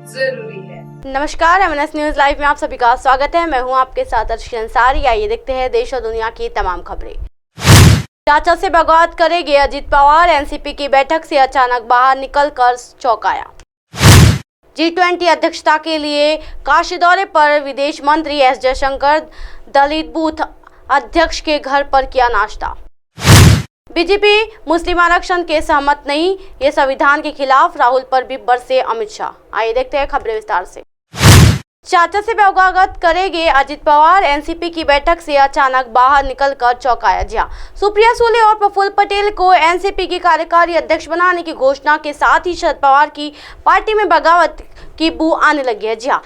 जरूरी है। नमस्कार, MNS न्यूज लाइव में आप सभी का स्वागत है। मैं हूं आपके साथ अर्शी अंसारी। आइए देखते हैं देश और दुनिया की तमाम खबरें। चाचा से बगावत करेंगे अजित पवार, एनसीपी की बैठक से अचानक बाहर निकलकर चौंकाया। G20 अध्यक्षता के लिए काशी दौरे पर विदेश मंत्री एस जयशंकर, दलित बूथ अध्यक्ष के घर पर किया नाश्ता। बीजेपी मुस्लिम आरक्षण के सहमत नहीं, ये संविधान के खिलाफ, राहुल पर भी बरसे अमित शाह। आइए देखते हैं खबरें विस्तार से। चाचा से अवगत करेंगे अजित पवार, एनसीपी की बैठक से अचानक बाहर निकलकर चौंकाया। जी हां, सुप्रिया सुले और प्रफुल्ल पटेल को एनसीपी के कार्यकारी अध्यक्ष बनाने की घोषणा के साथ ही शरद पवार की पार्टी में बगावत की बू आने लगी है। जी हां,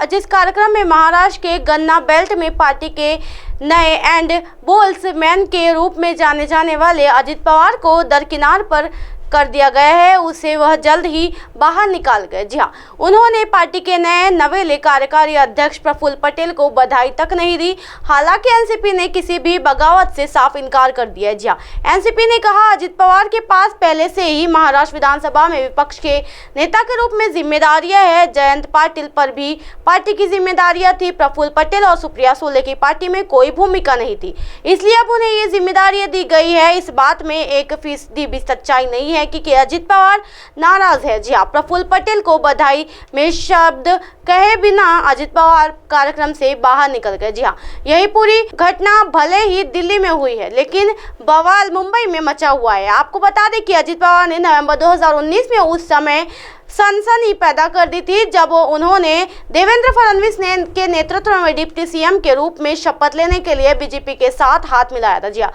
जिस कार्यक्रम में महाराष्ट्र के गन्ना बेल्ट में पार्टी के नए एंड बोल्स मैन के रूप में जाने जाने वाले अजित पवार को दरकिनार पर कर दिया गया है, उसे वह जल्द ही बाहर निकाल गए। जी हाँ, उन्होंने पार्टी के नए नवेले कार्यकारी अध्यक्ष प्रफुल्ल पटेल को बधाई तक नहीं दी। हालांकि एनसीपी ने किसी भी बगावत से साफ इनकार कर दिया है। जी हाँ, एनसीपी ने कहा अजित पवार के पास पहले से ही महाराष्ट्र विधानसभा में विपक्ष के नेता के रूप में जिम्मेदारियां है। जयंत पाटिल पर भी पार्टी की जिम्मेदारियां थी। प्रफुल्ल पटेल और सुप्रिया सुले की पार्टी में कोई भूमिका नहीं थी, इसलिए अब उन्हें ये जिम्मेदारियां दी गई है। इस बात में 1% भी सच्चाई नहीं है कि अजित पवार नाराज है। जी हाँ, प्रफुल्ल पटेल को बधाई में शब्द कहे बिना अजित पवार कार्यक्रम से बाहर निकल गए। जी हाँ, यही पूरी घटना भले ही दिल्ली में हुई है, लेकिन बवाल मुंबई में मचा हुआ है। आपको बता दें कि अजित पवार ने नवंबर 2019 में उस समय सनसनी पैदा कर दी थी, जब उन्होंने देवेंद्र फडणवीस के नेतृत्व में डिप्टी सीएम के रूप में शपथ लेने के लिए बीजेपी के साथ हाथ मिलाया था। जी हाँ,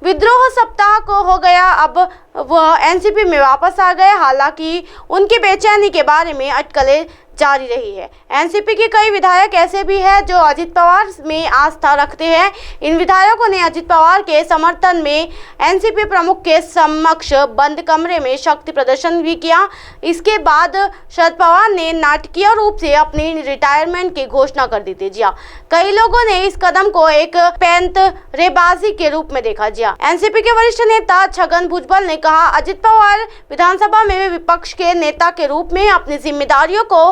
विद्रोह सप्ताह को हो गया, अब वह एनसीपी में वापस आ गए। हालांकि उनकी बेचैनी के बारे में अटकलें जारी रही है। एनसीपी के कई विधायक ऐसे भी हैं जो अजित पवार में आस्था रखते हैं। इन विधायकों ने अजित पवार के समर्थन में एनसीपी प्रमुख के समक्ष बंद कमरे में शक्ति प्रदर्शन भी किया। इसके बाद शरद पवार ने नाटकीय रूप से अपनी रिटायरमेंट की घोषणा कर दी थी। जी हाँ, कई लोगों ने इस कदम को एक पैंतरेबाजी के रूप में देखा। जी हाँ, एनसीपी के वरिष्ठ नेता छगन भुजबल ने कहा अजित पवार विधानसभा में विपक्ष के नेता के रूप में अपनी जिम्मेदारियों को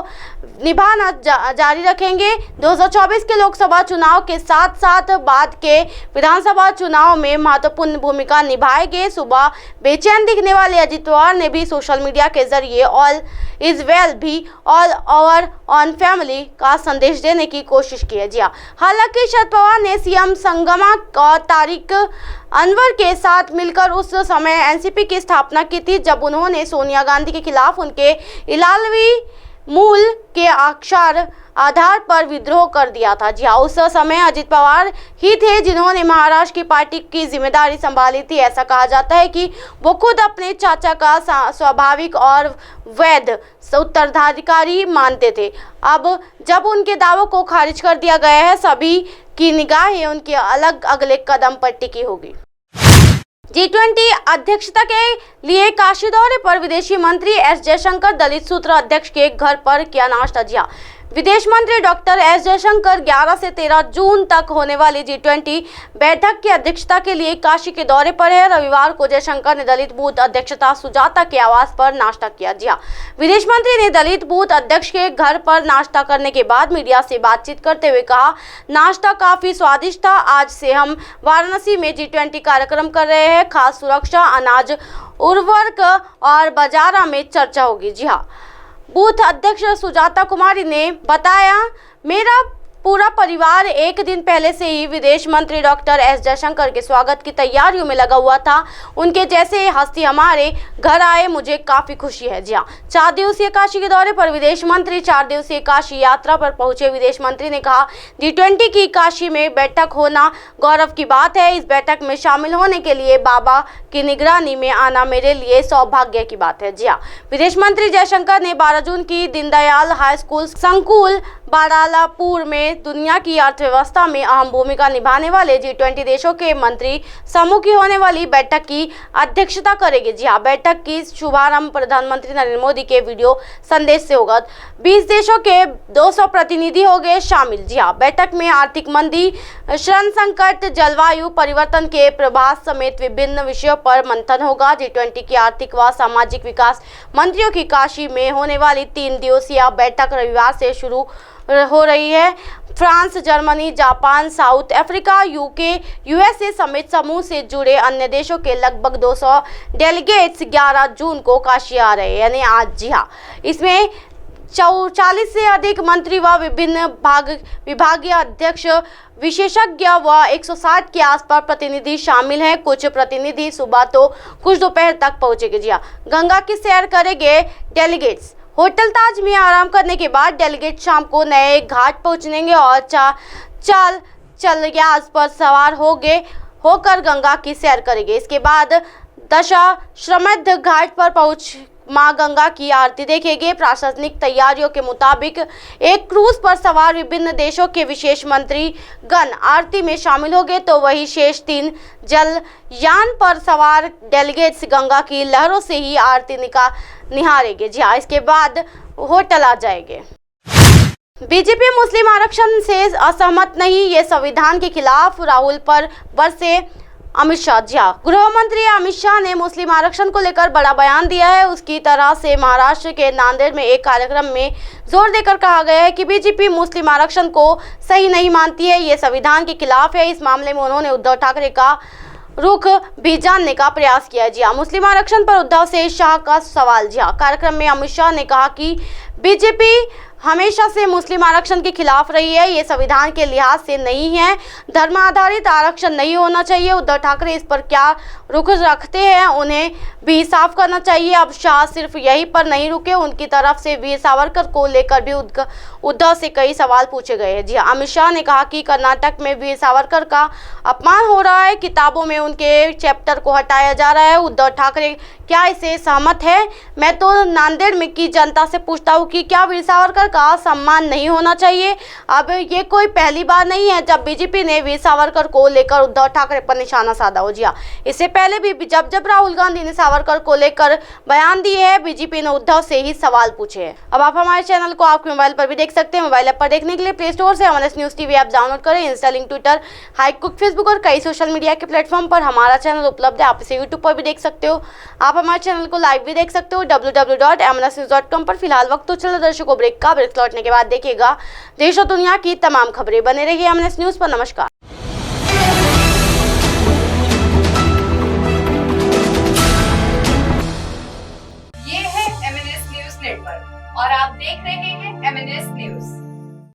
निभाना जारी रखेंगे। 2024 के लोकसभा चुनाव के साथ साथ बाद के विधानसभा चुनाव में महत्वपूर्ण भूमिका निभाएंगे। सुबह बेचैन दिखने वाले अजित पवार ने भी सोशल मीडिया के जरिए ऑल इज वेल भी ऑल ओवर ऑन फैमिली का संदेश देने की कोशिश की है। जी हाँ, हालांकि शरद पवार ने सीएम संगमा और तारिक अनवर के साथ मिलकर उस समय एनसीपी की स्थापना की थी, जब उन्होंने सोनिया गांधी के खिलाफ उनके इलालवी मूल के अक्षर आधार पर विद्रोह कर दिया था। जी हाँ, उस समय अजित पवार ही थे जिन्होंने महाराष्ट्र की पार्टी की जिम्मेदारी संभाली थी। ऐसा कहा जाता है कि वो खुद अपने चाचा का स्वाभाविक और वैध उत्तराधिकारी मानते थे। अब जब उनके दावों को खारिज कर दिया गया है, सभी की निगाहें उनके अलग अगले कदम पर टिकी होगी। G20 अध्यक्षता के लिए काशी दौरे पर विदेशी मंत्री एस जयशंकर, दलित सूत्र अध्यक्ष के घर पर किया नाश्ता। जी हाँ, विदेश मंत्री डॉक्टर एस जयशंकर 11 से 13 जून तक होने वाली G20 बैठक की अध्यक्षता के लिए काशी के दौरे पर है। रविवार को जयशंकर ने दलित बूथ अध्यक्षता सुजाता के आवास पर नाश्ता किया। जी हाँ, विदेश मंत्री ने दलित बूथ अध्यक्ष के घर पर नाश्ता करने के बाद मीडिया से बातचीत करते हुए कहा, नाश्ता काफी स्वादिष्ट था। आज से हम वाराणसी में G20 कार्यक्रम कर रहे हैं। खास सुरक्षा, अनाज, उर्वरक और बाजारा में चर्चा होगी। जी हाँ, बूथ अध्यक्ष सुजाता कुमारी ने बताया, मेरा पूरा परिवार एक दिन पहले से ही विदेश मंत्री डॉक्टर एस जयशंकर के स्वागत की तैयारियों में लगा हुआ था। उनके जैसे हस्ती हमारे घर आए, मुझे काफी खुशी है। जी हाँ, 4 दिवसीय काशी के दौरे पर विदेश मंत्री 4 दिवसीय काशी यात्रा पर पहुंचे। विदेश मंत्री ने कहा, G20 की काशी में बैठक होना गौरव की बात है। इस बैठक में शामिल होने के लिए बाबा की निगरानी में आना मेरे लिए सौभाग्य की बात है। जी हाँ, विदेश मंत्री जयशंकर ने 12 जून की दीनदयाल हाई स्कूल संकुल बालापुर में दुनिया की अर्थव्यवस्था में अहम भूमिका निभाने वाले G20 देशों के मंत्री समूह की होने वाली बैठक की अध्यक्षता करेंगे। जी हाँ, बैठक की शुभारंभ प्रधानमंत्री नरेंद्र मोदी के वीडियो संदेश से होगा। 20 देशों के 200 प्रतिनिधि होंगे शामिल। जी हाँ, बैठक में आर्थिक मंदी, श्रम संकट, जलवायु परिवर्तन के प्रभाव समेत विभिन्न विषयों पर मंथन होगा। G20 की आर्थिक व सामाजिक विकास मंत्रियों की काशी में होने वाली 3 दिवसीय बैठक रविवार से शुरू हो रही है। France, Germany, Japan, south Africa, UK, USA समेत समूह से जुड़े अन्य देशों के लगभग 200 डेलीगेट्स 11 जून को काशी आ रहे हैं, यानी आज। जी हाँ, इसमें 40 से अधिक मंत्री व विभिन्न विभागीय अध्यक्ष, विशेषज्ञ व 160 के आसपास प्रतिनिधि शामिल हैं। कुछ प्रतिनिधि सुबह तो कुछ दोपहर तक पहुंचेंगे। जी हाँ, गंगा की सैर करेंगे डेलीगेट्स। होटल ताज में आराम करने के बाद डेलीगेट शाम को नए घाट पहुंचेंगे और चल यास पर सवार होकर गंगा की सैर करेंगे। इसके बाद दशाश्वमेध घाट पर पहुंच मां गंगा की आरती देखेंगे। प्रशासनिक तैयारियों के मुताबिक एक क्रूज पर सवार विभिन्न देशों के विशेष मंत्री गण आरती में शामिल होंगे, तो वही शेष 3 जलयान पर सवार डेलीगेट्स गंगा की लहरों से ही आरती निहारेंगे। जी हाँ, इसके बाद होटल आ जाएंगे। बीजेपी मुस्लिम आरक्षण से असहमत नहीं, ये संविधान के खिलाफ, राहुल पर बरसे अमित शाह। जी हाँ, गृह मंत्री अमित शाह ने मुस्लिम आरक्षण को लेकर बड़ा बयान दिया है। उसकी तरह से महाराष्ट्र के नांदेड़ में एक कार्यक्रम में जोर देकर कहा गया है कि बीजेपी मुस्लिम आरक्षण को सही नहीं मानती है, ये संविधान के खिलाफ है। इस मामले में उन्होंने उद्धव ठाकरे का रुख भी जानने का प्रयास किया। जी हाँ, मुस्लिम आरक्षण पर उद्धव से शाह का सवाल। जी हाँ, कार्यक्रम में अमित शाह ने कहा कि बीजेपी हमेशा से मुस्लिम आरक्षण के खिलाफ रही है, ये संविधान के लिहाज से नहीं है, धर्म आधारित आरक्षण नहीं होना चाहिए। उद्धव ठाकरे इस पर क्या रुख रखते हैं, उन्हें भी साफ करना चाहिए। अब शाह सिर्फ यहीं पर नहीं रुके, उनकी तरफ से वीर सावरकर को लेकर भी उद्धव से कई सवाल पूछे गए हैं। जी अमित शाह ने कहा कि कर्नाटक में वीर सावरकर का अपमान हो रहा है, किताबों में उनके चैप्टर को हटाया जा रहा है। उद्धव ठाकरे क्या इसे सहमत है? मैं तो नांदेड़ में की जनता से पूछता हूँ कि क्या वीर सावरकर का सम्मान नहीं होना चाहिए? अब ये कोई पहली बार नहीं है जब बीजेपी ने वीर सावरकर को लेकर उद्धव ठाकरे पर निशाना साधा हो। जी हाँ, इससे पहले भी जब राहुल गांधी ने सावरकर को लेकर बयान दिए हैं, बीजेपी ने उद्धव से ही सवाल पूछे हैं। अब आप हमारे चैनल को आपके मोबाइल पर भी देख सकते हैं। मोबाइल ऐप पर देखने के लिए प्ले स्टोर से हमारे न्यूज़ टीवी ऐप डाउनलोड करें। इंस्टा, लिंक, ट्विटर, हाईकुक, फेसबुक और कई सोशल मीडिया के प्लेटफॉर्म पर हमारा चैनल उपलब्ध है। आप इसे यूट्यूब पर भी देख सकते हो। आप हमारे चैनल को लाइव भी देख सकते हो www.mnsnews.com पर। फिलहाल वक्त तो चलो दर्शकों, ब्रेक लौटने के बाद देखिएगा देश और दुनिया की तमाम खबरें। बने रहिए एमएनएस न्यूज़ पर। नमस्कार।